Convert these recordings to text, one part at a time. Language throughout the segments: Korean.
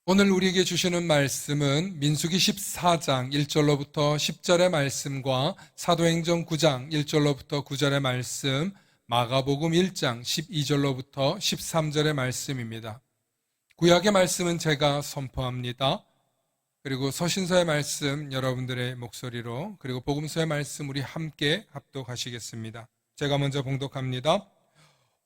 오늘 우리에게 주시는 말씀은 민수기 14장 1절로부터 10절의 말씀과 사도행전 9장 1절로부터 9절의 말씀, 마가복음 1장 12절로부터 13절의 말씀입니다. 구약의 말씀은 제가 선포합니다. 그리고 서신서의 말씀 여러분들의 목소리로, 그리고 복음서의 말씀 우리 함께 합독하시겠습니다. 제가 먼저 봉독합니다.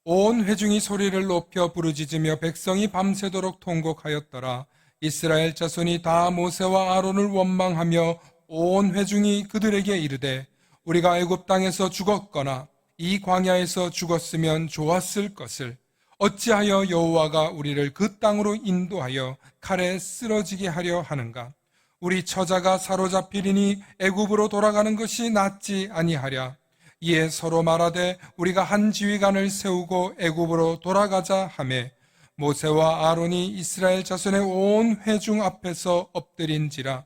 온 회중이 소리를 높여 부르짖으며 백성이 밤새도록 통곡하였더라. 이스라엘 자손이 다 모세와 아론을 원망하며 온 회중이 그들에게 이르되 우리가 애굽 땅에서 죽었거나 이 광야에서 죽었으면 좋았을 것을 어찌하여 여호와가 우리를 그 땅으로 인도하여 칼에 쓰러지게 하려 하는가? 우리 처자가 사로잡히리니 애굽으로 돌아가는 것이 낫지 아니하랴. 이에 서로 말하되 우리가 한 지휘관을 세우고 애굽으로 돌아가자 하매 모세와 아론이 이스라엘 자손의 온 회중 앞에서 엎드린지라.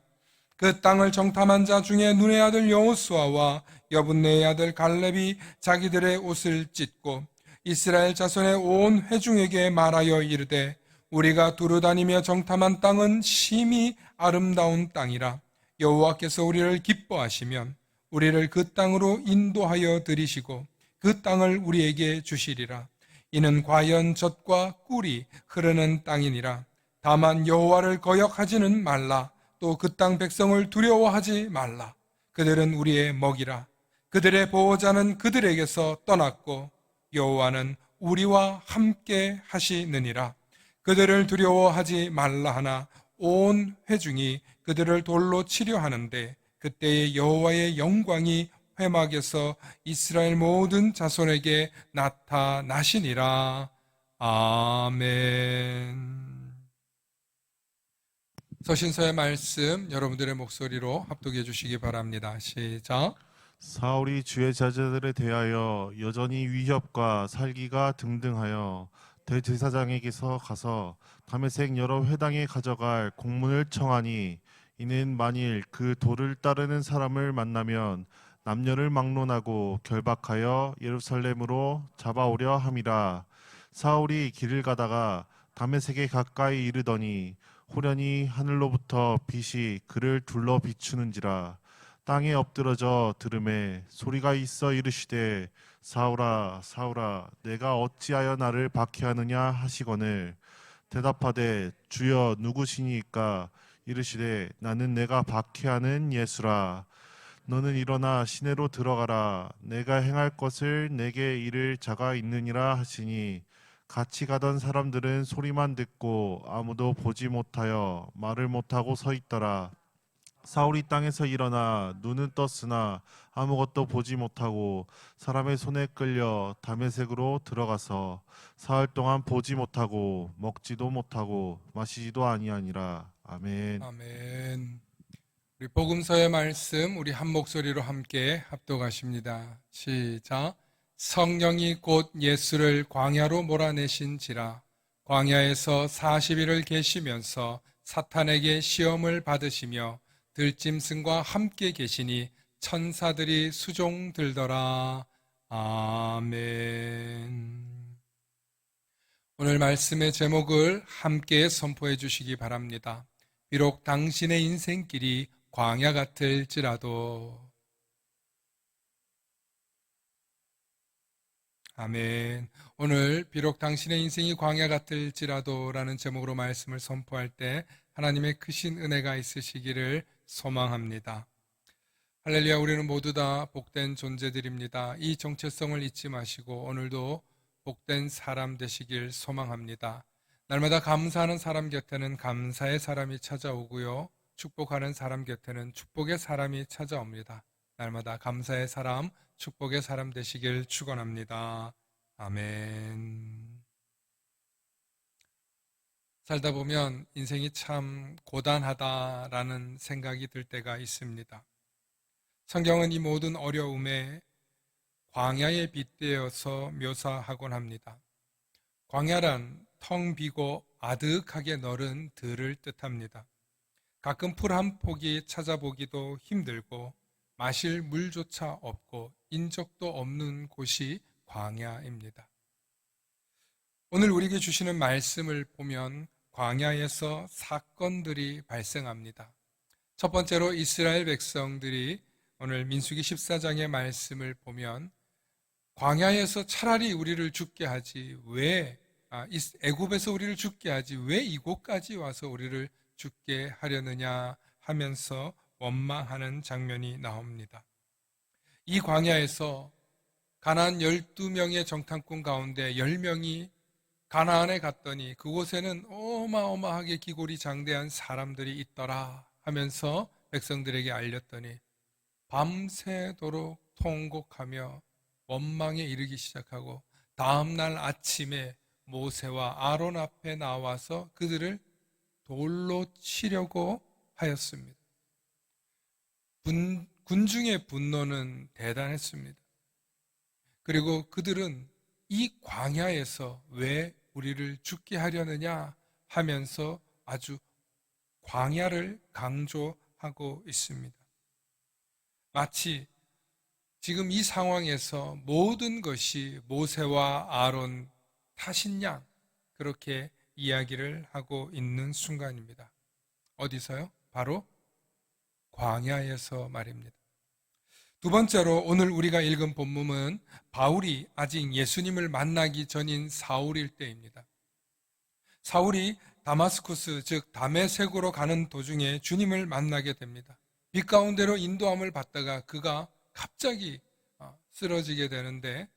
그 땅을 정탐한 자 중에 눈의 아들 여호수아와 여분네의 아들 갈렙이 자기들의 옷을 찢고 이스라엘 자손의 온 회중에게 말하여 이르되 우리가 두루다니며 정탐한 땅은 심히 아름다운 땅이라. 여호와께서 우리를 기뻐하시면 우리를 그 땅으로 인도하여 들이시고 그 땅을 우리에게 주시리라. 이는 과연 젖과 꿀이 흐르는 땅이니라. 다만 여호와를 거역하지는 말라. 또 그 땅 백성을 두려워하지 말라. 그들은 우리의 먹이라. 그들의 보호자는 그들에게서 떠났고 여호와는 우리와 함께 하시느니라. 그들을 두려워하지 말라 하나 온 회중이 그들을 돌로 치려 하는데 그때의 여호와의 영광이 회막에서 이스라엘 모든 자손에게 나타나시니라. 아멘. 서신서의 말씀 여러분들의 목소리로 합독해 주시기 바랍니다. 시작. 사울이 주의 자제들에 대하여 여전히 위협과 살기가 등등하여 대제사장에게서 가서 다메섹 여러 회당에 가져갈 공문을 청하니 이는 만일 그 도를 따르는 사람을 만나면 남녀를 막론하고 결박하여 예루살렘으로 잡아오려 함이라. 사울이 길을 가다가 다메섹에 가까이 이르더니 호련히 하늘로부터 빛이 그를 둘러 비추는지라. 땅에 엎드러져 들음에 소리가 있어 이르시되 사울아 사울아 내가 어찌하여 나를 박해하느냐 하시거늘 대답하되 주여 누구시니까 이르시되 나는 내가 박해하는 예수라. 너는 일어나 시내로 들어가라. 내가 행할 것을 내게 이를 자가 있느니라 하시니 같이 가던 사람들은 소리만 듣고 아무도 보지 못하여 말을 못하고 서 있더라. 사울이 땅에서 일어나 눈은 떴으나 아무것도 보지 못하고 사람의 손에 끌려 다메섹으로 들어가서 사흘 동안 보지 못하고 먹지도 못하고 마시지도 아니하니라. 아멘. 아멘. 우리 복음서의 말씀 우리 한 목소리로 함께 합독하십니다. 시작. 성령이 곧 예수를 광야로 몰아내신지라. 광야에서 40일을 계시면서 사탄에게 시험을 받으시며 들짐승과 함께 계시니 천사들이 수종 들더라. 아멘. 오늘 말씀의 제목을 함께 선포해 주시기 바랍니다. 비록 당신의 인생길이 광야 같을지라도. 아멘. 오늘 비록 당신의 인생이 광야 같을지라도 라는 제목으로 말씀을 선포할 때 하나님의 크신 은혜가 있으시기를 소망합니다. 할렐루야. 우리는 모두 다 복된 존재들입니다. 이 정체성을 잊지 마시고 오늘도 복된 사람 되시길 소망합니다. 날마다 감사하는 사람 곁에는 감사의 사람이 찾아오고요, 축복하는 사람 곁에는 축복의 사람이 찾아옵니다. 날마다 감사의 사람, 축복의 사람 되시길 축원합니다. 아멘. 살다 보면 인생이 참 고단하다라는 생각이 들 때가 있습니다. 성경은 이 모든 어려움에 광야에 빗대어서 묘사하곤 합니다. 광야란 텅 비고 아득하게 너른 들을 뜻합니다. 가끔 풀 한 폭이 찾아보기도 힘들고 마실 물조차 없고 인적도 없는 곳이 광야입니다. 오늘 우리에게 주시는 말씀을 보면 광야에서 사건들이 발생합니다. 첫 번째로 이스라엘 백성들이 오늘 민수기 14장의 말씀을 보면 광야에서 차라리 우리를 죽게 하지 애굽에서 우리를 죽게 하지 왜 이곳까지 와서 우리를 죽게 하려느냐 하면서 원망하는 장면이 나옵니다. 이 광야에서 가나안 12명의 정탐꾼 가운데 10명이 가나안에 갔더니 그곳에는 어마어마하게 기골이 장대한 사람들이 있더라 하면서 백성들에게 알렸더니 밤새도록 통곡하며 원망에 이르기 시작하고 다음날 아침에 모세와 아론 앞에 나와서 그들을 돌로 치려고 하였습니다. 군중의 분노는 대단했습니다. 그리고 그들은 이 광야에서 왜 우리를 죽게 하려느냐 하면서 아주 광야를 강조하고 있습니다. 마치 지금 이 상황에서 모든 것이 모세와 아론 탓인 양 그렇게 이야기를 하고 있는 순간입니다. 어디서요? 바로 광야에서 말입니다. 두 번째로 오늘 우리가 읽은 본문은 바울이 아직 예수님을 만나기 전인 사울일 때입니다. 사울이 다마스쿠스 즉 다메섹으로 가는 도중에 주님을 만나게 됩니다. 빛 가운데로 인도함을 받다가 그가 갑자기 쓰러지게 되는데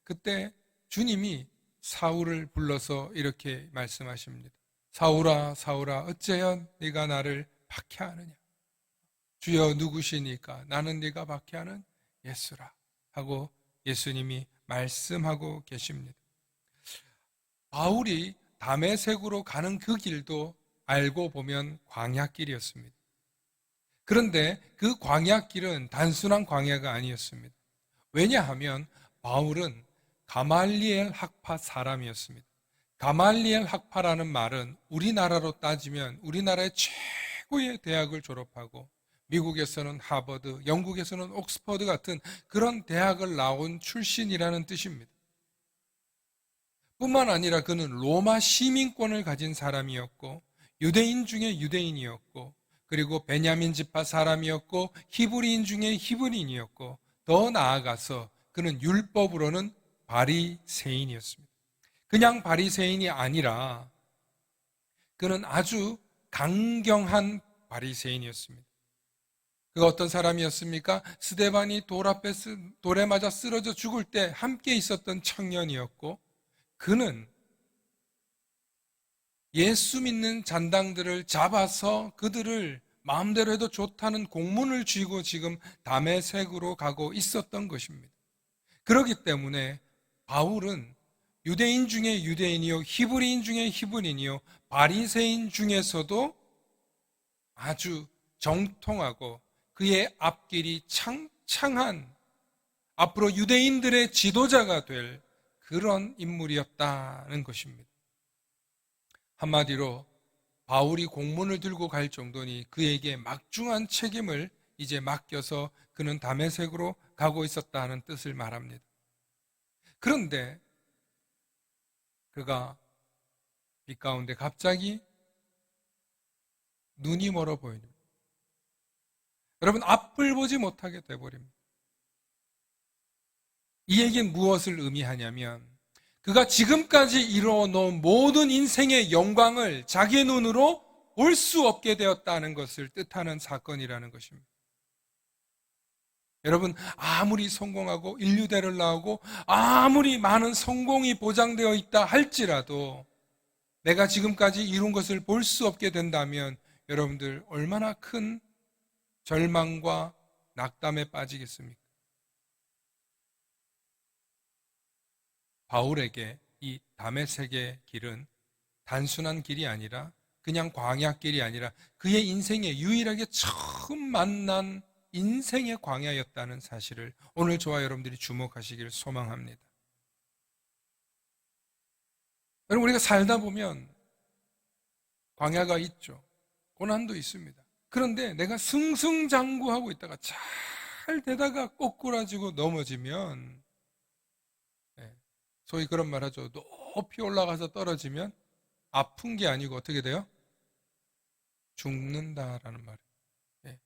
그때 주님이 사울을 불러서 이렇게 말씀하십니다. 사울아 사울아 어째여 네가 나를 박해하느냐. 주여 누구시니까 나는 네가 박해하는 예수라 하고 예수님이 말씀하고 계십니다. 바울이 다메섹으로 가는 그 길도 알고 보면 광야길이었습니다. 그런데 그 광야길은 단순한 광야가 아니었습니다. 왜냐하면 바울은 가말리엘 학파 사람이었습니다. 가말리엘 학파라는 말은 우리나라로 따지면 우리나라의 최고의 대학을 졸업하고 미국에서는 하버드, 영국에서는 옥스퍼드 같은 그런 대학을 나온 출신이라는 뜻입니다. 뿐만 아니라 그는 로마 시민권을 가진 사람이었고 유대인 중에 유대인이었고 그리고 베냐민 지파 사람이었고 히브리인 중에 히브리인이었고 더 나아가서 그는 율법으로는 바리새인이었습니다. 그냥 바리새인이 아니라 그는 아주 강경한 바리새인이었습니다. 그가 어떤 사람이었습니까? 스데반이 돌에 맞아 쓰러져 죽을 때 함께 있었던 청년이었고 그는 예수 믿는 잔당들을 잡아서 그들을 마음대로 해도 좋다는 공문을 쥐고 지금 다메섹으로 가고 있었던 것입니다. 그렇기 때문에 바울은 유대인 중에 유대인이요 히브리인 중에 히브리인이요 바리새인 중에서도 아주 정통하고 그의 앞길이 창창한 앞으로 유대인들의 지도자가 될 그런 인물이었다는 것입니다. 한마디로 바울이 공문을 들고 갈 정도니 그에게 막중한 책임을 이제 맡겨서 그는 다메섹으로 가고 있었다는 뜻을 말합니다. 그런데 그가 빛 가운데 갑자기 눈이 멀어 보입니다. 여러분 앞을 보지 못하게 돼버립니다. 이 얘기는 무엇을 의미하냐면 그가 지금까지 이루어놓은 모든 인생의 영광을 자기 눈으로 볼 수 없게 되었다는 것을 뜻하는 사건이라는 것입니다. 여러분 아무리 성공하고 인류대를 나오고 아무리 많은 성공이 보장되어 있다 할지라도 내가 지금까지 이룬 것을 볼 수 없게 된다면 여러분들 얼마나 큰 절망과 낙담에 빠지겠습니까? 바울에게 이 다메섹의 길은 단순한 길이 아니라 그냥 광야길이 아니라 그의 인생에 유일하게 처음 만난 인생의 광야였다는 사실을 오늘 저와 여러분들이 주목하시기를 소망합니다. 여러분 우리가 살다 보면 광야가 있죠. 고난도 있습니다. 그런데 내가 승승장구하고 있다가 잘 되다가 꼬꾸라지고 넘어지면 소위 그런 말 하죠. 높이 올라가서 떨어지면 아픈 게 아니고 어떻게 돼요? 죽는다라는 말이에요. 예.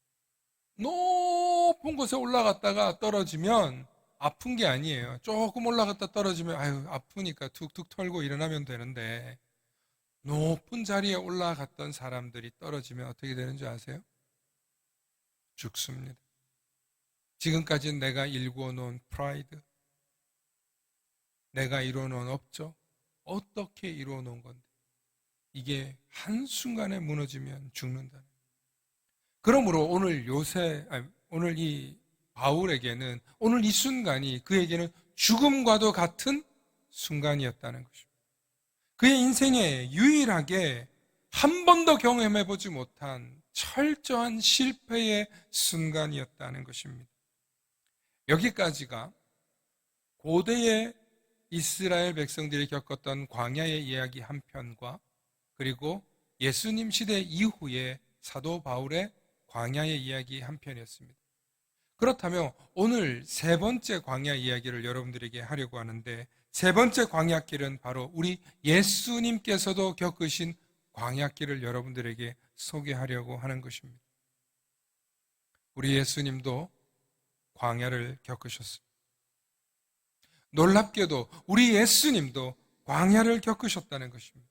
높은 곳에 올라갔다가 떨어지면 아픈 게 아니에요. 조금 올라갔다 떨어지면 아유 아프니까 툭툭 털고 일어나면 되는데, 높은 자리에 올라갔던 사람들이 떨어지면 어떻게 되는 줄 아세요? 죽습니다. 지금까지 내가 일구어 놓은 프라이드, 내가 이루어 놓은 업적, 어떻게 이루어 놓은 건데 이게 한순간에 무너지면 죽는다. 그러므로 오늘 이 바울에게는 오늘 이 순간이 그에게는 죽음과도 같은 순간이었다는 것입니다. 그의 인생에 유일하게 한 번도 경험해 보지 못한 철저한 실패의 순간이었다는 것입니다. 여기까지가 고대의 이스라엘 백성들이 겪었던 광야의 이야기 한 편과, 그리고 예수님 시대 이후의 사도 바울의 광야의 이야기 한 편이었습니다. 그렇다면 오늘 세 번째 광야 이야기를 여러분들에게 하려고 하는데, 세 번째 광야길은 바로 우리 예수님께서도 겪으신 광야길을 여러분들에게 소개하려고 하는 것입니다. 우리 예수님도 광야를 겪으셨습니다. 놀랍게도 우리 예수님도 광야를 겪으셨다는 것입니다.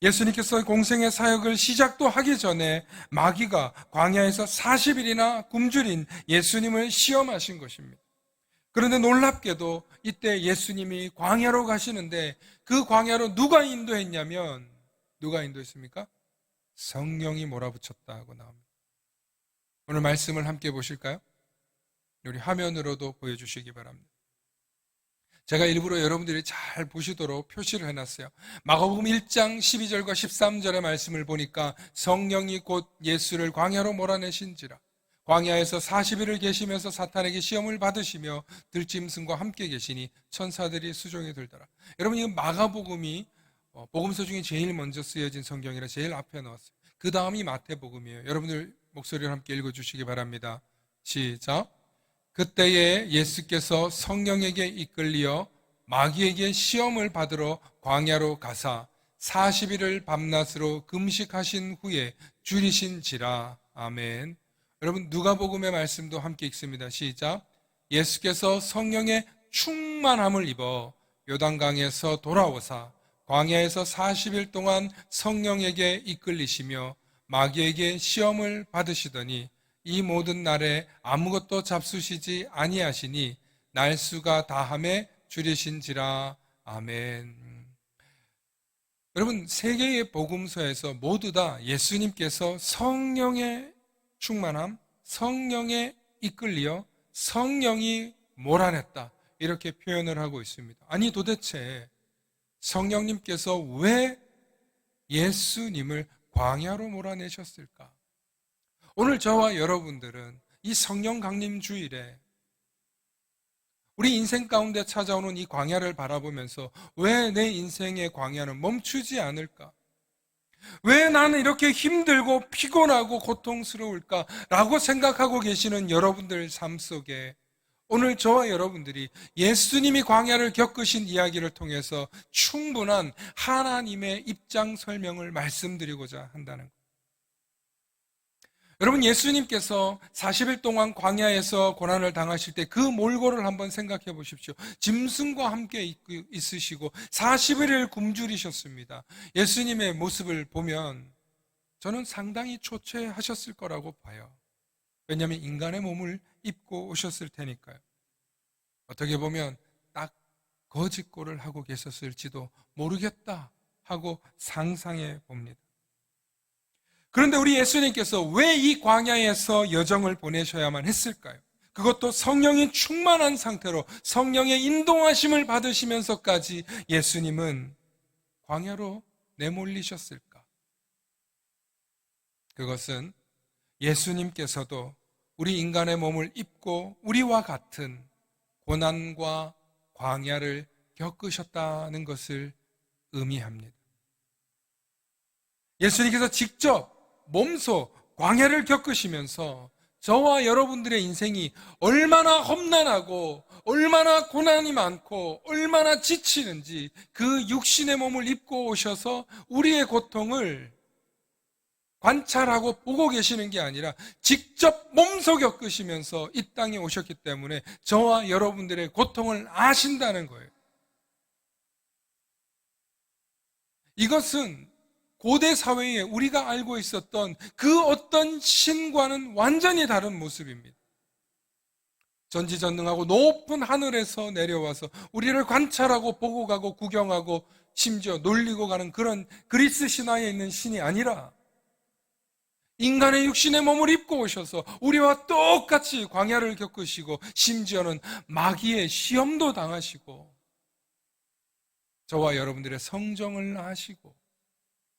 예수님께서 공생의 사역을 시작도 하기 전에 마귀가 광야에서 40일이나 굶주린 예수님을 시험하신 것입니다. 그런데 놀랍게도 이때 예수님이 광야로 가시는데, 그 광야로 누가 인도했냐면, 누가 인도했습니까? 성령이 몰아붙였다고 나옵니다. 오늘 말씀을 함께 보실까요? 우리 화면으로도 보여주시기 바랍니다. 제가 일부러 여러분들이 잘 보시도록 표시를 해놨어요. 마가복음 1장 12절과 13절의 말씀을 보니까 성령이 곧 예수를 광야로 몰아내신지라 광야에서 40일을 계시면서 사탄에게 시험을 받으시며 들짐승과 함께 계시니 천사들이 수종에 들더라. 여러분, 이 마가복음이 복음서 중에 제일 먼저 쓰여진 성경이라 제일 앞에 넣었어요. 그 다음이 마태복음이에요. 여러분들 목소리를 함께 읽어주시기 바랍니다. 시작. 그때에 예수께서 성령에게 이끌리어 마귀에게 시험을 받으러 광야로 가사 40일을 밤낮으로 금식하신 후에 줄이신지라. 아멘. 여러분, 누가복음의 말씀도 함께 읽습니다. 시작. 예수께서 성령의 충만함을 입어 요단강에서 돌아오사 광야에서 40일 동안 성령에게 이끌리시며 마귀에게 시험을 받으시더니 이 모든 날에 아무것도 잡수시지 아니하시니 날수가 다함에 줄이신지라. 아멘. 여러분, 세 개의 복음서에서 모두 다 예수님께서 성령의 충만함, 성령에 이끌리어 성령이 몰아냈다, 이렇게 표현을 하고 있습니다. 아니, 도대체 성령님께서 왜 예수님을 광야로 몰아내셨을까? 오늘 저와 여러분들은 이 성령 강림 주일에 우리 인생 가운데 찾아오는 이 광야를 바라보면서 왜 내 인생의 광야는 멈추지 않을까? 왜 나는 이렇게 힘들고 피곤하고 고통스러울까? 라고 생각하고 계시는 여러분들 삶 속에 오늘 저와 여러분들이 예수님이 광야를 겪으신 이야기를 통해서 충분한 하나님의 입장 설명을 말씀드리고자 한다는 것. 여러분, 예수님께서 40일 동안 광야에서 고난을 당하실 때 그 몰골을 한번 생각해 보십시오. 짐승과 함께 있으시고 40일을 굶주리셨습니다. 예수님의 모습을 보면 저는 상당히 초췌하셨을 거라고 봐요. 왜냐하면 인간의 몸을 입고 오셨을 테니까요. 어떻게 보면 딱 거짓골을 하고 계셨을지도 모르겠다 하고 상상해 봅니다. 그런데 우리 예수님께서 왜 이 광야에서 여정을 보내셔야만 했을까요? 그것도 성령이 충만한 상태로 성령의 인도하심을 받으시면서까지 예수님은 광야로 내몰리셨을까? 그것은 예수님께서도 우리 인간의 몸을 입고 우리와 같은 고난과 광야를 겪으셨다는 것을 의미합니다. 예수님께서 직접 몸소 광야를 겪으시면서 저와 여러분들의 인생이 얼마나 험난하고 얼마나 고난이 많고 얼마나 지치는지 그 육신의 몸을 입고 오셔서 우리의 고통을 관찰하고 보고 계시는 게 아니라 직접 몸소 겪으시면서 이 땅에 오셨기 때문에 저와 여러분들의 고통을 아신다는 거예요. 이것은 고대 사회에 우리가 알고 있었던 그 어떤 신과는 완전히 다른 모습입니다. 전지전능하고 높은 하늘에서 내려와서 우리를 관찰하고 보고 가고 구경하고 심지어 놀리고 가는 그런 그리스 신화에 있는 신이 아니라 인간의 육신의 몸을 입고 오셔서 우리와 똑같이 광야를 겪으시고 심지어는 마귀의 시험도 당하시고 저와 여러분들의 성정을 아시고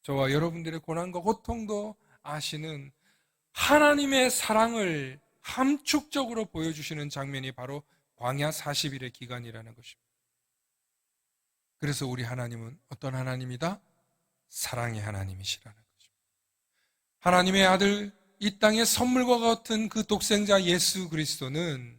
저와 여러분들의 고난과 고통도 아시는 하나님의 사랑을 함축적으로 보여주시는 장면이 바로 광야 40일의 기간이라는 것입니다. 그래서 우리 하나님은 어떤 하나님이다? 사랑의 하나님이시라는 것입니다. 하나님의 아들, 이 땅의 선물과 같은 그 독생자 예수 그리스도는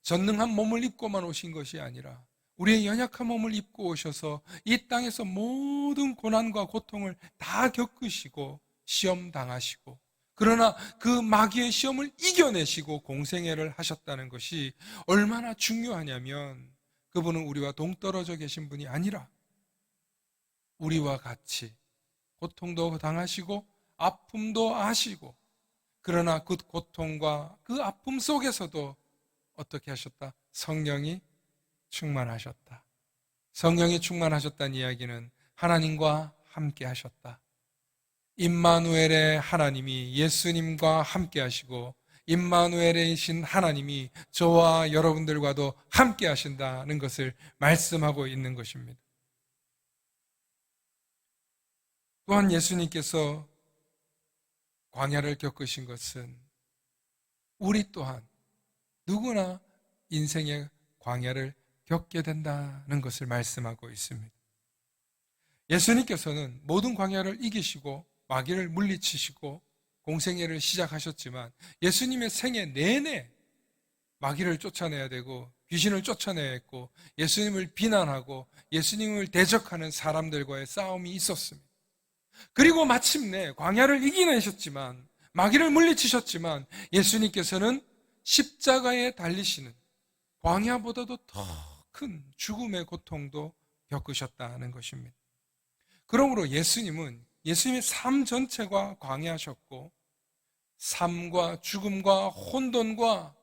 전능한 몸을 입고만 오신 것이 아니라 우리의 연약한 몸을 입고 오셔서 이 땅에서 모든 고난과 고통을 다 겪으시고 시험 당하시고 그러나 그 마귀의 시험을 이겨내시고 공생애를 하셨다는 것이 얼마나 중요하냐면 그분은 우리와 동떨어져 계신 분이 아니라 우리와 같이 고통도 당하시고 아픔도 아시고 그러나 그 고통과 그 아픔 속에서도 어떻게 하셨다? 성령이 충만하셨다. 성령이 충만하셨다는 이야기는 하나님과 함께 하셨다. 임마누엘의 하나님이 예수님과 함께 하시고 임마누엘이신 하나님이 저와 여러분들과도 함께 하신다는 것을 말씀하고 있는 것입니다. 또한 예수님께서 광야를 겪으신 것은 우리 또한 누구나 인생의 광야를 겪게 된다는 것을 말씀하고 있습니다. 예수님께서는 모든 광야를 이기시고 마귀를 물리치시고 공생애를 시작하셨지만 예수님의 생애 내내 마귀를 쫓아내야 되고 귀신을 쫓아내야 했고 예수님을 비난하고 예수님을 대적하는 사람들과의 싸움이 있었습니다. 그리고 마침내 광야를 이겨내셨지만 마귀를 물리치셨지만 예수님께서는 십자가에 달리시는 광야보다도 더 큰 죽음의 고통도 겪으셨다는 것입니다. 그러므로 예수님은 예수님의 삶 전체가 광야셨고 삶과 죽음과 혼돈과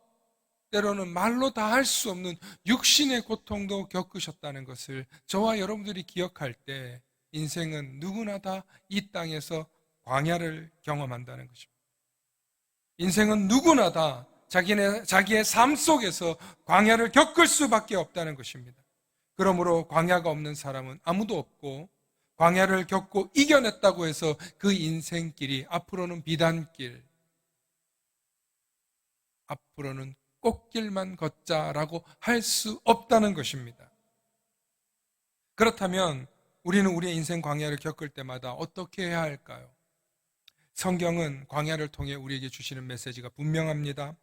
때로는 말로 다 할 수 없는 육신의 고통도 겪으셨다는 것을 저와 여러분들이 기억할 때 인생은 누구나 다 이 땅에서 광야를 경험한다는 것입니다. 인생은 누구나 다 자기의 삶 속에서 광야를 겪을 수밖에 없다는 것입니다. 그러므로 광야가 없는 사람은 아무도 없고 광야를 겪고 이겨냈다고 해서 그 인생길이 앞으로는 비단길, 앞으로는 꽃길만 걷자라고 할 수 없다는 것입니다. 그렇다면 우리는 우리의 인생 광야를 겪을 때마다 어떻게 해야 할까요? 성경은 광야를 통해 우리에게 주시는 메시지가 분명합니다.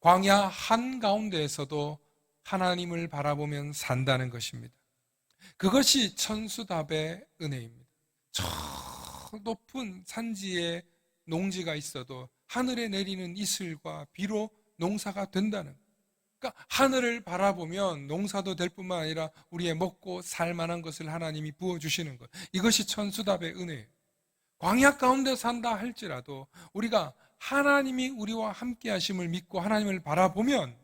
광야 한가운데에서도 하나님을 바라보면 산다는 것입니다. 그것이 천수답의 은혜입니다. 저 높은 산지에 농지가 있어도 하늘에 내리는 이슬과 비로 농사가 된다는, 그러니까 하늘을 바라보면 농사도 될 뿐만 아니라 우리의 먹고 살 만한 것을 하나님이 부어주시는 것, 이것이 천수답의 은혜예요. 광야 가운데 산다 할지라도 우리가 하나님이 우리와 함께 하심을 믿고 하나님을 바라보면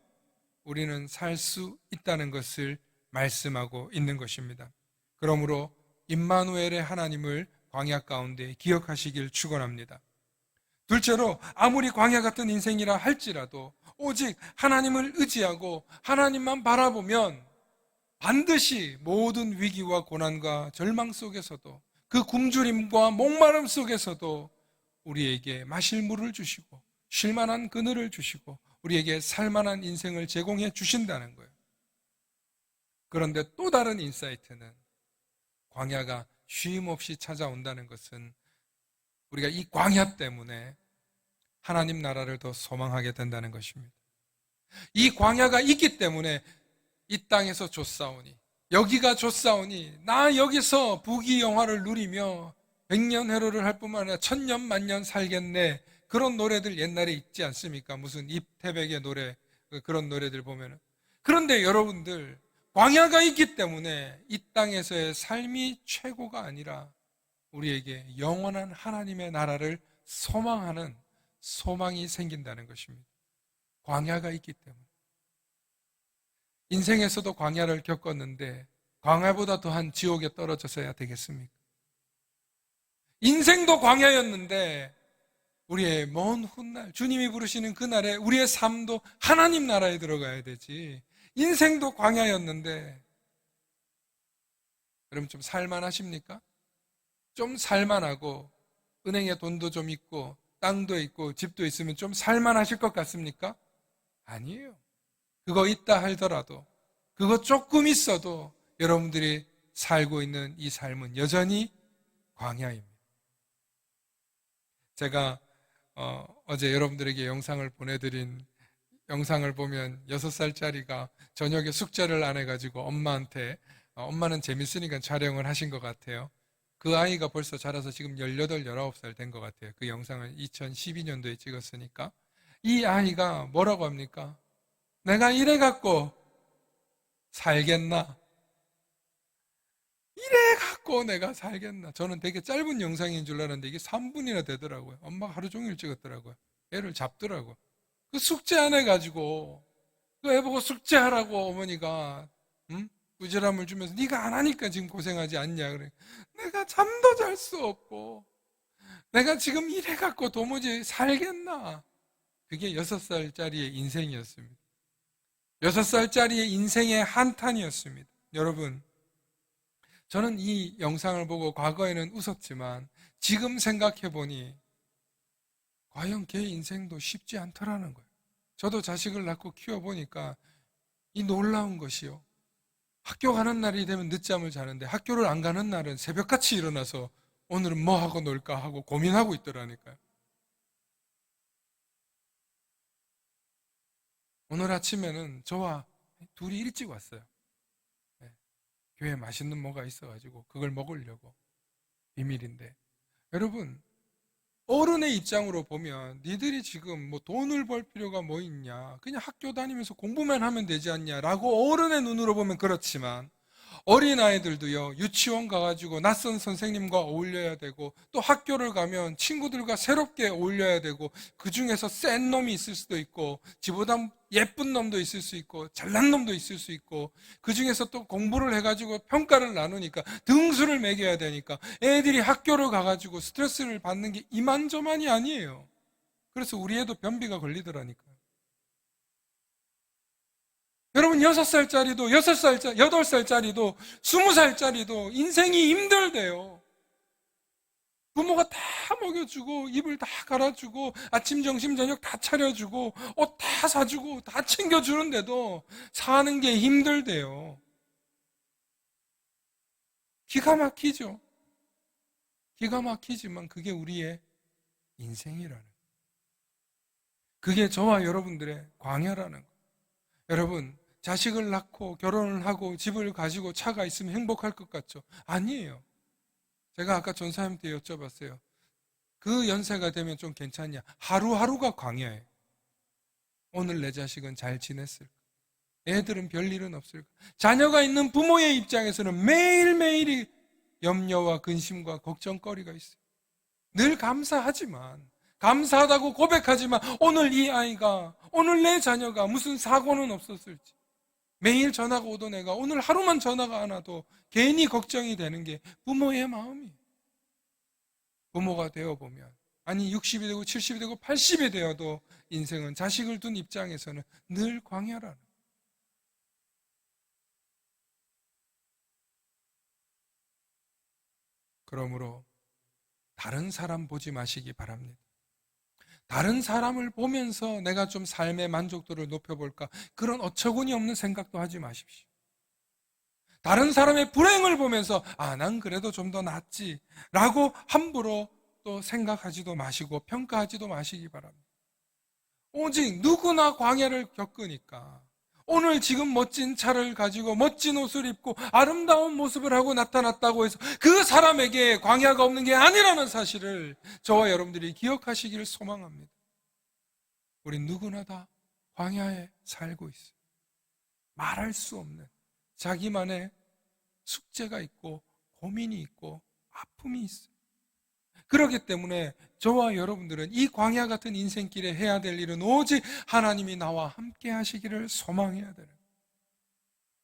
우리는 살 수 있다는 것을 말씀하고 있는 것입니다. 그러므로 임마누엘의 하나님을 광야 가운데 기억하시길 축원합니다. 둘째로 아무리 광야 같은 인생이라 할지라도 오직 하나님을 의지하고 하나님만 바라보면 반드시 모든 위기와 고난과 절망 속에서도 그 굶주림과 목마름 속에서도 우리에게 마실 물을 주시고 쉴만한 그늘을 주시고 우리에게 살만한 인생을 제공해 주신다는 거예요. 그런데 또 다른 인사이트는 광야가 쉼 없이 찾아온다는 것은 우리가 이 광야 때문에 하나님 나라를 더 소망하게 된다는 것입니다. 이 광야가 있기 때문에 이 땅에서 좋사오니, 여기가 좋사오니, 나 여기서 부귀영화를 누리며 백년해로를 할 뿐만 아니라 천년 만년 살겠네. 그런 노래들 옛날에 있지 않습니까? 무슨 입태백의 노래, 그런 노래들 보면은. 그런데 여러분들, 광야가 있기 때문에 이 땅에서의 삶이 최고가 아니라 우리에게 영원한 하나님의 나라를 소망하는 소망이 생긴다는 것입니다. 광야가 있기 때문에. 인생에서도 광야를 겪었는데 광야보다 더한 지옥에 떨어져서야 되겠습니까? 인생도 광야였는데 우리의 먼 훗날, 주님이 부르시는 그날에 우리의 삶도 하나님 나라에 들어가야 되지. 인생도 광야였는데, 여러분 좀 살만하십니까? 좀 살만하고, 은행에 돈도 좀 있고, 땅도 있고, 집도 있으면 좀 살만하실 것 같습니까? 아니에요. 그거 있다 하더라도, 그거 조금 있어도 여러분들이 살고 있는 이 삶은 여전히 광야입니다. 제가 어제 여러분들에게 영상을 보내드린 영상을 보면 6살짜리가 저녁에 숙제를 안 해가지고 엄마한테 엄마는 재밌으니까 촬영을 하신 것 같아요. 그 아이가 벌써 자라서 지금 18, 19살 된 것 같아요. 그 영상을 2012년도에 찍었으니까. 이 아이가 뭐라고 합니까? 내가 이래갖고 살겠나? 이래갖고 내가 살겠나? 저는 되게 짧은 영상인 줄 알았는데 이게 3분이나 되더라고요. 엄마가 하루 종일 찍었더라고요. 애를 잡더라고요. 그 숙제 안 해가지고 그 애 보고 숙제하라고 어머니가 꾸지람을 주면서 네가 안 하니까 지금 고생하지 않냐 그래. 내가 잠도 잘 수 없고 내가 지금 이래갖고 도무지 살겠나? 그게 6살짜리의 인생이었습니다. 6살짜리의 인생의 한탄이었습니다. 여러분, 저는 이 영상을 보고 과거에는 웃었지만 지금 생각해보니 과연 걔 인생도 쉽지 않더라는 거예요. 저도 자식을 낳고 키워보니까 이 놀라운 것이요. 학교 가는 날이 되면 늦잠을 자는데 학교를 안 가는 날은 새벽같이 일어나서 오늘은 뭐 하고 놀까 하고 고민하고 있더라니까요. 오늘 아침에는 저와 둘이 일찍 왔어요. 네. 교회에 맛있는 뭐가 있어가지고 그걸 먹으려고. 비밀인데. 여러분, 어른의 입장으로 보면 니들이 지금 뭐 돈을 벌 필요가 뭐 있냐, 그냥 학교 다니면서 공부만 하면 되지 않냐라고 어른의 눈으로 보면 그렇지만 어린아이들도요, 유치원 가가지고 낯선 선생님과 어울려야 되고 또 학교를 가면 친구들과 새롭게 어울려야 되고 그 중에서 센 놈이 있을 수도 있고 지보다 예쁜 놈도 있을 수 있고 잘난 놈도 있을 수 있고 그 중에서 또 공부를 해가지고 평가를 나누니까 등수를 매겨야 되니까 애들이 학교를 가가지고 스트레스를 받는 게 이만저만이 아니에요. 그래서 우리 애도 변비가 걸리더라니까요. 여러분 6살짜리도 6살짜리, 8살짜리도 20살짜리도 인생이 힘들대요. 부모가 다 먹여주고 입을 다 갈아주고 아침 점심 저녁 다 차려주고 옷 다 사주고 다 챙겨주는데도 사는 게 힘들대요. 기가 막히죠. 기가 막히지만 그게 우리의 인생이라는, 그게 저와 여러분들의 광야라는 거예요. 여러분, 자식을 낳고 결혼을 하고 집을 가지고 차가 있으면 행복할 것 같죠? 아니에요. 제가 아까 전사님한테 여쭤봤어요. 그 연세가 되면 좀 괜찮냐? 하루하루가 광야예요. 오늘 내 자식은 잘 지냈을까? 애들은 별일은 없을까? 자녀가 있는 부모의 입장에서는 매일매일이 염려와 근심과 걱정거리가 있어요. 늘 감사하지만, 감사하다고 고백하지만 오늘 이 아이가, 오늘 내 자녀가 무슨 사고는 없었을지, 매일 전화가 오던 애가 오늘 하루만 전화가 안 와도 괜히 걱정이 되는 게 부모의 마음이에요. 부모가 되어보면, 아니 60이 되고 70이 되고 80이 되어도 인생은 자식을 둔 입장에서는 늘 광야라는. 그러므로 다른 사람 보지 마시기 바랍니다. 다른 사람을 보면서 내가 좀 삶의 만족도를 높여볼까, 그런 어처구니 없는 생각도 하지 마십시오. 다른 사람의 불행을 보면서 난 그래도 좀 더 낫지 라고 함부로 또 생각하지도 마시고 평가하지도 마시기 바랍니다. 오직 누구나 광야를 겪으니까, 오늘 지금 멋진 차를 가지고 멋진 옷을 입고 아름다운 모습을 하고 나타났다고 해서 그 사람에게 광야가 없는 게 아니라는 사실을 저와 여러분들이 기억하시기를 소망합니다. 우리 누구나 다 광야에 살고 있어요. 말할 수 없는 자기만의 숙제가 있고 고민이 있고 아픔이 있어요. 그렇기 때문에 저와 여러분들은 이 광야 같은 인생길에 해야 될 일은 오직 하나님이 나와 함께 하시기를 소망해야 되는,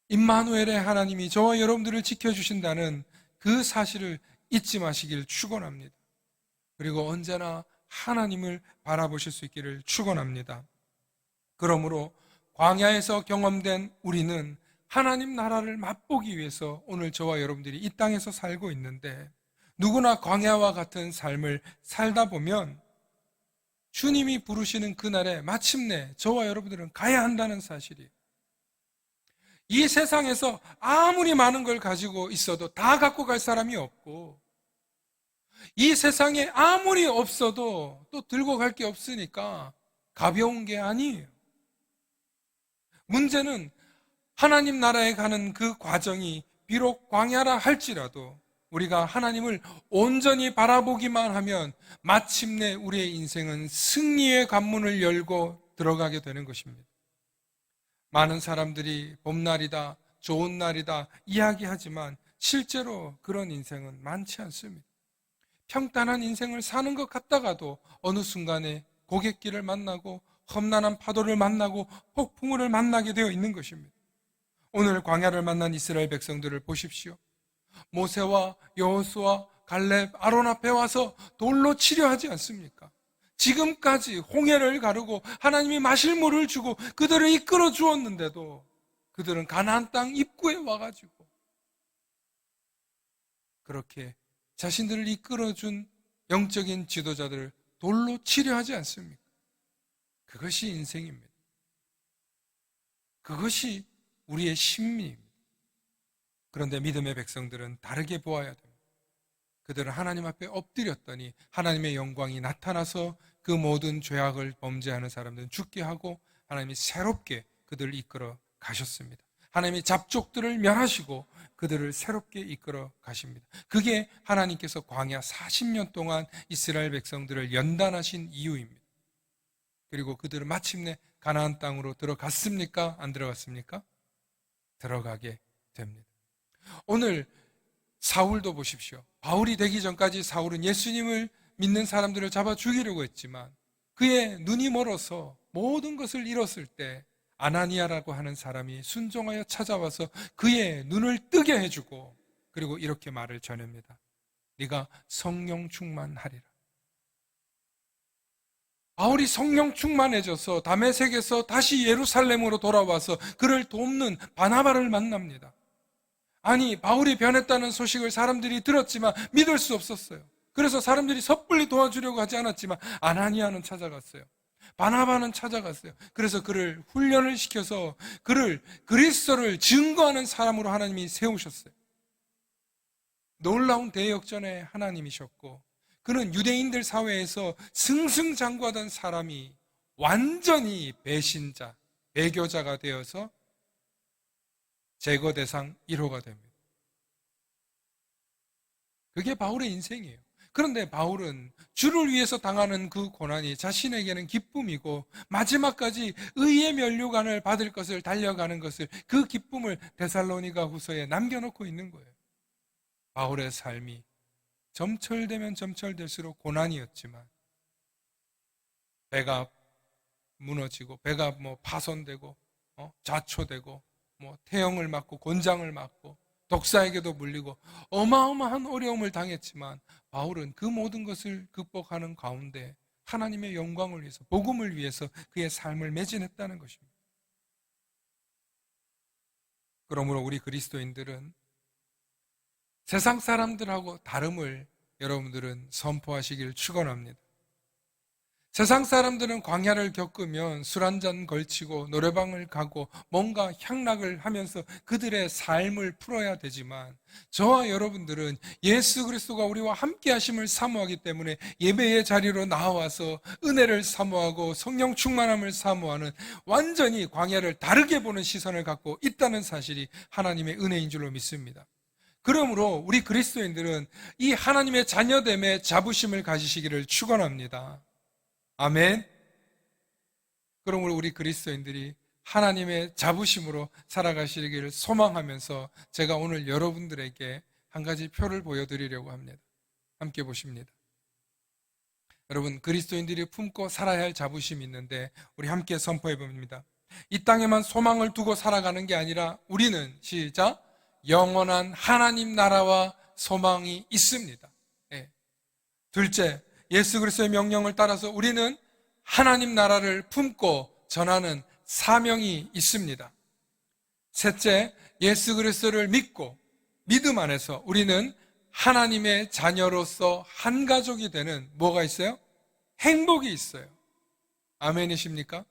임마누엘의 하나님이 저와 여러분들을 지켜주신다는 그 사실을 잊지 마시길 축원합니다. 그리고 언제나 하나님을 바라보실 수 있기를 축원합니다. 그러므로 광야에서 경험된 우리는 하나님 나라를 맛보기 위해서 오늘 저와 여러분들이 이 땅에서 살고 있는데, 누구나 광야와 같은 삶을 살다 보면 주님이 부르시는 그날에 마침내 저와 여러분들은 가야 한다는 사실이에요. 이 세상에서 아무리 많은 걸 가지고 있어도 다 갖고 갈 사람이 없고, 이 세상에 아무리 없어도 또 들고 갈 게 없으니까 가벼운 게 아니에요. 문제는 하나님 나라에 가는 그 과정이 비록 광야라 할지라도 우리가 하나님을 온전히 바라보기만 하면 마침내 우리의 인생은 승리의 관문을 열고 들어가게 되는 것입니다. 많은 사람들이 봄날이다, 좋은 날이다 이야기하지만 실제로 그런 인생은 많지 않습니다. 평탄한 인생을 사는 것 같다가도 어느 순간에 고갯길을 만나고 험난한 파도를 만나고 폭풍우를 만나게 되어 있는 것입니다. 오늘 광야를 만난 이스라엘 백성들을 보십시오. 모세와 여호수아, 갈렙, 아론 앞에 와서 돌로 치려하지 않습니까? 지금까지 홍해를 가르고 하나님이 마실 물을 주고 그들을 이끌어 주었는데도 그들은 가나안 땅 입구에 와가지고 그렇게 자신들을 이끌어준 영적인 지도자들을 돌로 치려하지 않습니까? 그것이 인생입니다. 그것이 우리의 심리입니다. 그런데 믿음의 백성들은 다르게 보아야 됩니다. 그들은 하나님 앞에 엎드렸더니 하나님의 영광이 나타나서 그 모든 죄악을 범죄하는 사람들은 죽게 하고 하나님이 새롭게 그들을 이끌어 가셨습니다. 하나님이 잡족들을 멸하시고 그들을 새롭게 이끌어 가십니다. 그게 하나님께서 광야 40년 동안 이스라엘 백성들을 연단하신 이유입니다. 그리고 그들은 마침내 가나안 땅으로 들어갔습니까? 안 들어갔습니까? 들어가게 됩니다. 오늘 사울도 보십시오. 바울이 되기 전까지 사울은 예수님을 믿는 사람들을 잡아 죽이려고 했지만 그의 눈이 멀어서 모든 것을 잃었을 때 아나니아라고 하는 사람이 순종하여 찾아와서 그의 눈을 뜨게 해주고 그리고 이렇게 말을 전합니다. 네가 성령 충만하리라. 바울이 성령 충만해져서 다메섹에서 다시 예루살렘으로 돌아와서 그를 돕는 바나바를 만납니다. 아니, 바울이 변했다는 소식을 사람들이 들었지만 믿을 수 없었어요. 그래서 사람들이 섣불리 도와주려고 하지 않았지만 아나니아는 찾아갔어요. 바나바는 찾아갔어요. 그래서 그를 훈련을 시켜서 그를 그리스도를 증거하는 사람으로 하나님이 세우셨어요. 놀라운 대역전의 하나님이셨고 그는 유대인들 사회에서 승승장구하던 사람이 완전히 배신자, 배교자가 되어서 제거 대상 1호가 됩니다. 그게 바울의 인생이에요. 그런데 바울은 주를 위해서 당하는 그 고난이 자신에게는 기쁨이고 마지막까지 의의 면류관을 받을 것을 달려가는 것을 그 기쁨을 데살로니가 후서에 남겨놓고 있는 거예요. 바울의 삶이 점철되면 점철될수록 고난이었지만 배가 무너지고 배가 파손되고 자초되고 태형을 맞고 곤장을 맞고 독사에게도 물리고 어마어마한 어려움을 당했지만 바울은 그 모든 것을 극복하는 가운데 하나님의 영광을 위해서 복음을 위해서 그의 삶을 매진했다는 것입니다. 그러므로 우리 그리스도인들은 세상 사람들하고 다름을 여러분들은 선포하시길 축원합니다. 세상 사람들은 광야를 겪으면 술 한잔 걸치고 노래방을 가고 뭔가 향락을 하면서 그들의 삶을 풀어야 되지만 저와 여러분들은 예수 그리스도가 우리와 함께 하심을 사모하기 때문에 예배의 자리로 나와서 은혜를 사모하고 성령 충만함을 사모하는 완전히 광야를 다르게 보는 시선을 갖고 있다는 사실이 하나님의 은혜인 줄로 믿습니다. 그러므로 우리 그리스도인들은 이 하나님의 자녀됨의 자부심을 가지시기를 축원합니다. 아멘. 그러므로 우리 그리스도인들이 하나님의 자부심으로 살아가시기를 소망하면서 제가 오늘 여러분들에게 한 가지 표를 보여드리려고 합니다. 함께 보십니다. 여러분, 그리스도인들이 품고 살아야 할 자부심이 있는데 우리 함께 선포해 봅니다. 이 땅에만 소망을 두고 살아가는 게 아니라 우리는 시작, 영원한 하나님 나라와 소망이 있습니다. 네. 둘째, 예수 그리스도의 명령을 따라서 우리는 하나님 나라를 품고 전하는 사명이 있습니다. 셋째, 예수 그리스도를 믿고 믿음 안에서 우리는 하나님의 자녀로서 한 가족이 되는 뭐가 있어요? 행복이 있어요. 아멘이십니까?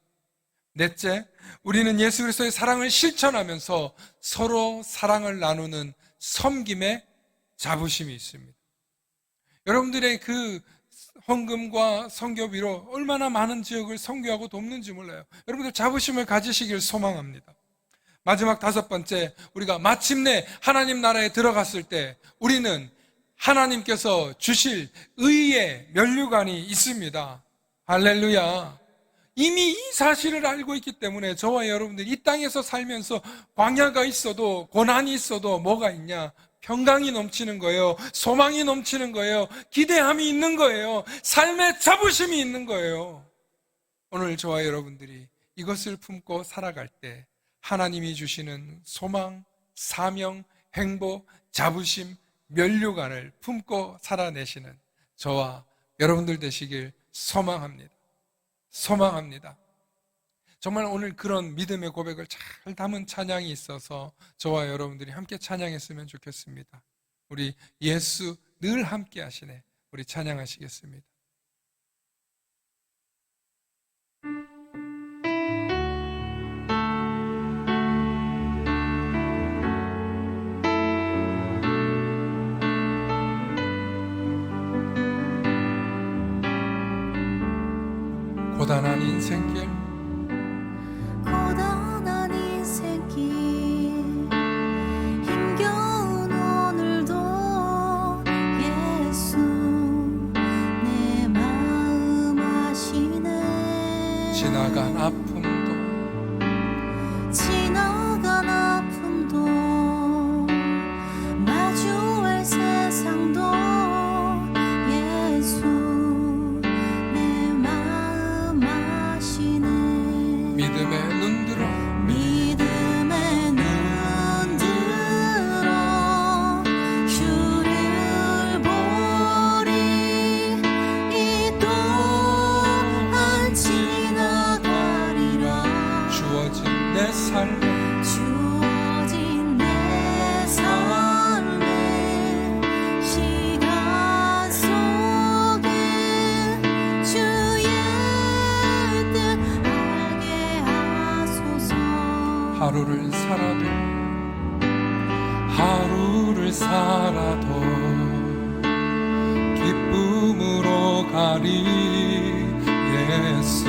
넷째, 우리는 예수 그리스도의 사랑을 실천하면서 서로 사랑을 나누는 섬김의 자부심이 있습니다. 여러분들의 그 헌금과 선교비로 얼마나 많은 지역을 선교하고 돕는지 몰라요. 여러분들 자부심을 가지시길 소망합니다. 마지막 다섯 번째, 우리가 마침내 하나님 나라에 들어갔을 때 우리는 하나님께서 주실 의의 면류관이 있습니다. 할렐루야. 이미 이 사실을 알고 있기 때문에 저와 여러분들이 이 땅에서 살면서 광야가 있어도 고난이 있어도 뭐가 있냐? 평강이 넘치는 거예요. 소망이 넘치는 거예요. 기대함이 있는 거예요. 삶의 자부심이 있는 거예요. 오늘 저와 여러분들이 이것을 품고 살아갈 때 하나님이 주시는 소망, 사명, 행복, 자부심, 면류관을 품고 살아내시는 저와 여러분들 되시길 소망합니다. 소망합니다. 정말 오늘 그런 믿음의 고백을 잘 담은 찬양이 있어서 저와 여러분들이 함께 찬양했으면 좋겠습니다. 우리 예수 늘 함께 하시네. 우리 찬양하시겠습니다. 고단한 인생길 고단한 인생길 힘겨운 오늘도 예수 내 마음 아시네. 지나간 아픔도 지나간 아픔도 마주할 세상도 예수 내 마음 아시네. 믿음의 눈 들어 믿음의 눈 들어 주를 보리. 이 또한 지나가리라. 주어진 내 삶 주어진 내 삶의 시간 속에 주의 뜻 알게 하소서. 하루를 살아도 기쁨으로 가리. 예수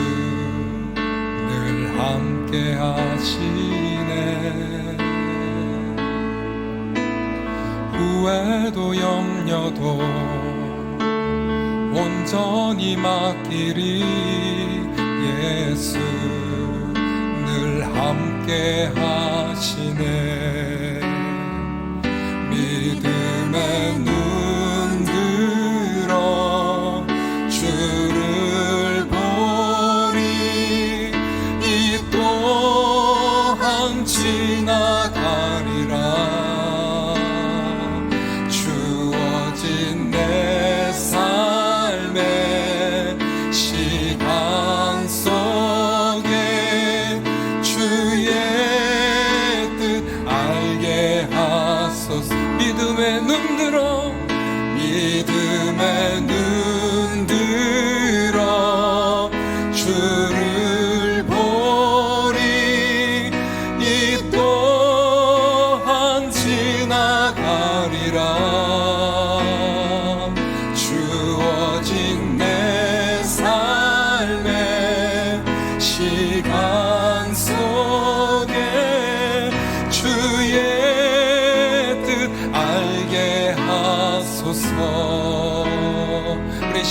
늘 함께 하시네. 후회도 염려도 온전히 맡기리. 예수 늘 함께 하시네. 믿음의 눈 들어 주를 보리. 이 또한 지나가리라. 주어진 내 삶의 시간 속에 주의 뜻 알게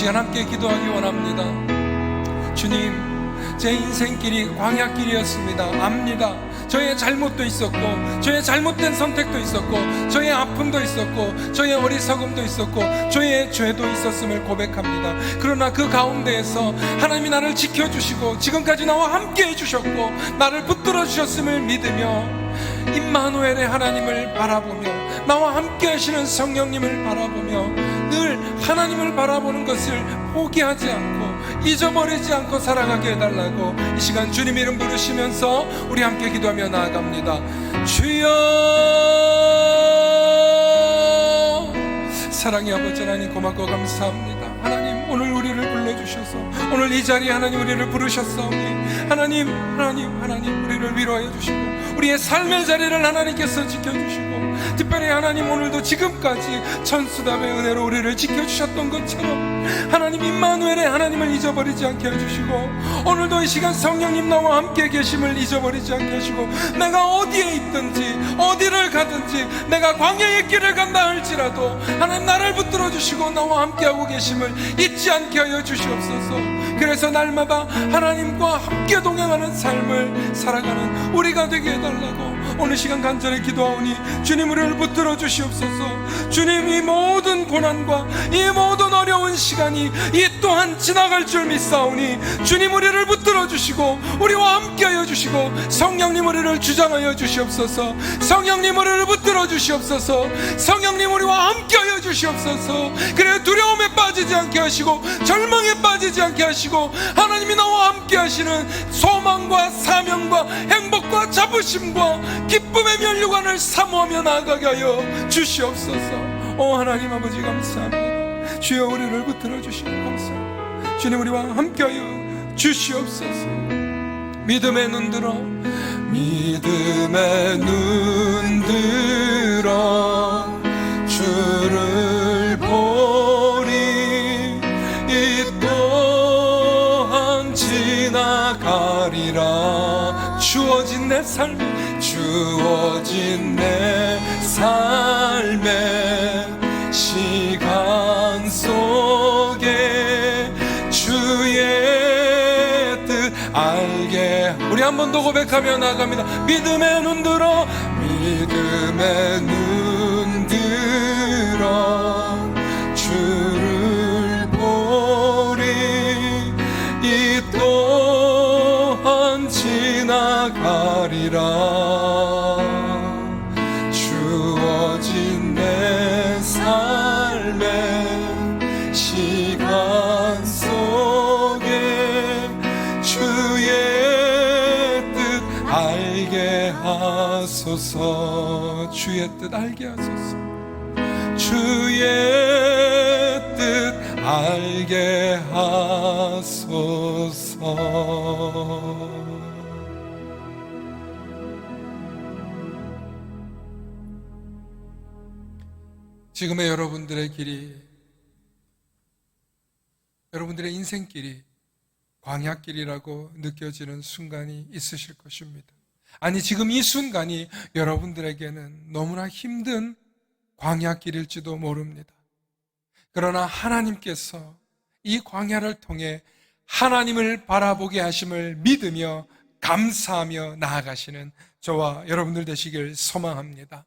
시간 함께 기도하기 원합니다. 주님, 제 인생길이 광야길이었습니다. 압니다. 저의 잘못도 있었고, 저의 잘못된 선택도 있었고, 저의 아픔도 있었고, 저의 어리석음도 있었고, 저의 죄도 있었음을 고백합니다. 그러나 그 가운데에서 하나님이 나를 지켜주시고 지금까지 나와 함께 해주셨고 나를 붙들어 주셨음을 믿으며 임마누엘의 하나님을 바라보며 나와 함께 하시는 성령님을 바라보며 늘 하나님을 바라보는 것을 포기하지 않고 잊어버리지 않고 살아가게 해달라고 이 시간 주님 이름 부르시면서 우리 함께 기도하며 나아갑니다. 주여, 사랑의 아버지 하나님, 고맙고 감사합니다. 하나님, 오늘 우리를 불러주셔서 오늘 이 자리에 하나님 우리를 부르셨사오니 하나님 우리를 위로해 주시고 우리의 삶의 자리를 하나님께서 지켜주시고 특별히 하나님 오늘도 지금까지 천수담의 은혜로 우리를 지켜주셨던 것처럼 하나님 임마누엘의 하나님을 잊어버리지 않게 해주시고 오늘도 이 시간 성령님 나와 함께 계심을 잊어버리지 않게 하시고 내가 어디에 있든지 어디를 가든지 내가 광야의 길을 간다 할지라도 하나님 나를 붙들어 주시고 나와 함께하고 계심을 잊지 않게 하여 주시옵소서. 그래서 날마다 하나님과 함께 동행하는 삶을 살아가는 우리가 되게 해달라고 오늘 시간 간절히 기도하오니 주님 우리를 붙들어 주시옵소서. 주님, 이 모든 고난과 이 모든 어려운 시간이 이 또한 지나갈 줄 믿사오니 주님 우리를 붙들어 주시고 우리와 함께하여 주시고 성령님 우리를 주장하여 주시옵소서. 성령님 우리를 붙들어 주시옵소서. 성령님 우리와 함께하여 주시옵소서. 그래 두려움에 빠지지 않게 하시고 절망에 빠지지 않게 하시고 하나님이 나와 함께 하시는 소망과 사명과 행복과 자부심과 기쁨의 면류관을 사모하며 나아가게 하여 주시옵소서. 오 하나님 아버지 감사합니다. 주여 우리를 붙들어 주시고 감사합니다. 주님 우리와 함께하여 주시옵소서. 믿음의 눈 들어 주를 보리 이 또한 지나가리라. 주어진 내 삶의 시간 속에 주의 뜻 알게 우리 한 번 더 고백하며 나아갑니다. 믿음의 눈 들어 주를 보리 이 또한 지나가리라. 주어진 내 삶의 시간 속에 주의 뜻 알게 하소서. 주의 뜻 알게 하소서. 주의 뜻 알게 하소서. 지금의 여러분들의 길이, 여러분들의 인생길이 광야길이라고 느껴지는 순간이 있으실 것입니다. 아니, 지금 이 순간이 여러분들에게는 너무나 힘든 광야길일지도 모릅니다. 그러나 하나님께서 이 광야를 통해 하나님을 바라보게 하심을 믿으며 감사하며 나아가시는 저와 여러분들 되시길 소망합니다.